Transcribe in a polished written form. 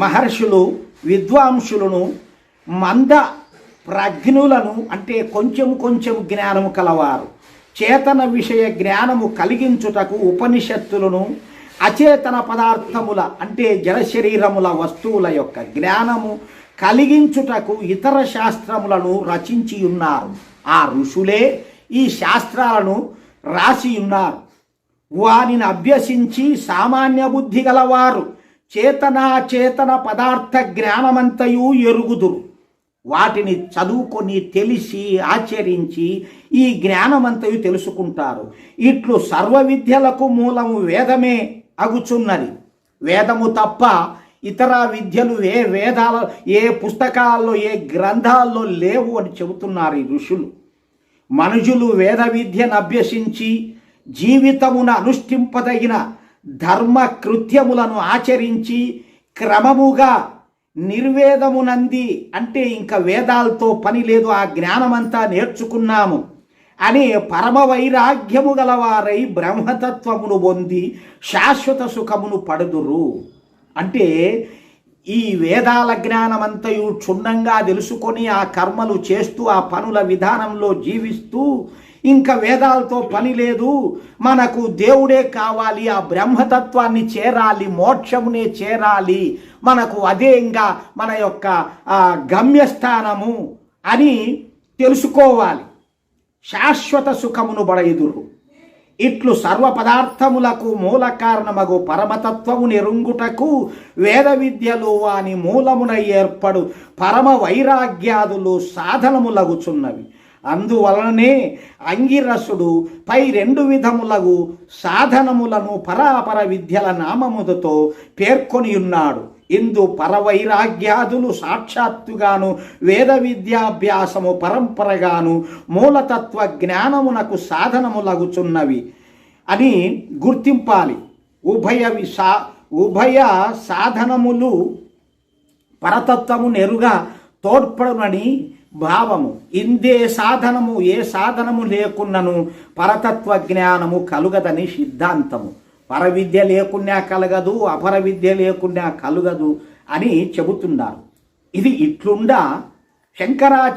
మహర్షులు విద్వాంసులను మంద ప్రజ్ఞులను అంటే కొంచెం కొంచెం జ్ఞానము కలవారు చేతన విషయ జ్ఞానము కలిగించుటకు ఉపనిషత్తులను అచేతన పదార్థముల అంటే జడ శరీరముల వస్తువుల యొక్క జ్ఞానము కలిగించుటకు ఇతర శాస్త్రములను రచించి ఉన్నారు. ఆ ఋషులే ఈ శాస్త్రాలను రాసి ఉన్నారు. వానిని అభ్యసించి సామాన్య బుద్ధి గలవారు చేతనాచేతన పదార్థ జ్ఞానమంతయు ఎరుగుదురు. వాటిని చదువుకొని తెలిసి ఆచరించి ఈ జ్ఞానమంతయు తెలుసుకుంటారు. ఇట్లు సర్వ విద్యలకు మూలము వేదమే అగుచున్నది. వేదము తప్ప ఇతర విద్యలు ఏ పుస్తకాల్లో ఏ గ్రంథాల్లో లేవు అని చెబుతున్నారు ఈ ఋషులు. మనుషులు వేద విద్యను అభ్యసించి జీవితమున అనుష్ఠింపదగిన ధర్మ కృత్యములను ఆచరించి క్రమముగా నిర్వేదమునంది అంటే ఇంకా వేదాలతో పని లేదు, ఆ జ్ఞానమంతా నేర్చుకున్నాము అనే పరమ వైరాగ్యము గలవారై బ్రహ్మతత్వమును పొంది శాశ్వత సుఖమును పడుదురు. అంటే ఈ వేదాల జ్ఞానమంతయు క్షుణ్ణంగా తెలుసుకొని ఆ కర్మలు చేస్తూ ఆ పనుల విధానంలో జీవిస్తూ ఇంకా వేదాలతో పని లేదు, మనకు దేవుడే కావాలి, ఆ బ్రహ్మతత్వాన్ని చేరాలి, మోక్షమునే చేరాలి, మనకు అదే ఇంకా మన యొక్క గమ్యస్థానము అని తెలుసుకోవాలి, శాశ్వత సుఖమును బడయుదురు. ఇట్లు సర్వ పదార్థములకు మూల కారణమగు పరమతత్వము నెరుంగుటకు వేద విద్యలు వాని మూలమున ఏర్పడు పరమ వైరాగ్యాదులు సాధనములగుచున్నవి. అందువలనే అంగిరసుడు పై రెండు విధములగు సాధనములను పరాపర విద్యల నామములతో పేర్కొని ఉన్నాడు. ఇందు పరవైరాగ్యాదులు సాక్షాత్తుగాను వేద విద్యాభ్యాసము పరంపరగాను మూలతత్వ జ్ఞానమునకు సాధనములగుచున్నవి అని గుర్తింపాలి. ఉభయ సాధనములు పరతత్వము నెరుగా తోడ్పడునని భావము. ఇందే సాధనము ఏ సాధనము లేకున్నను పరతత్వ జ్ఞానము కలుగదని సిద్ధాంతము. పరవిద్య లేకున్నా కలగదు, అపర విద్య లేకున్నా కలుగదు అని చెబుతున్నారు. ఇది ఇట్లుండా శంకరాచార్య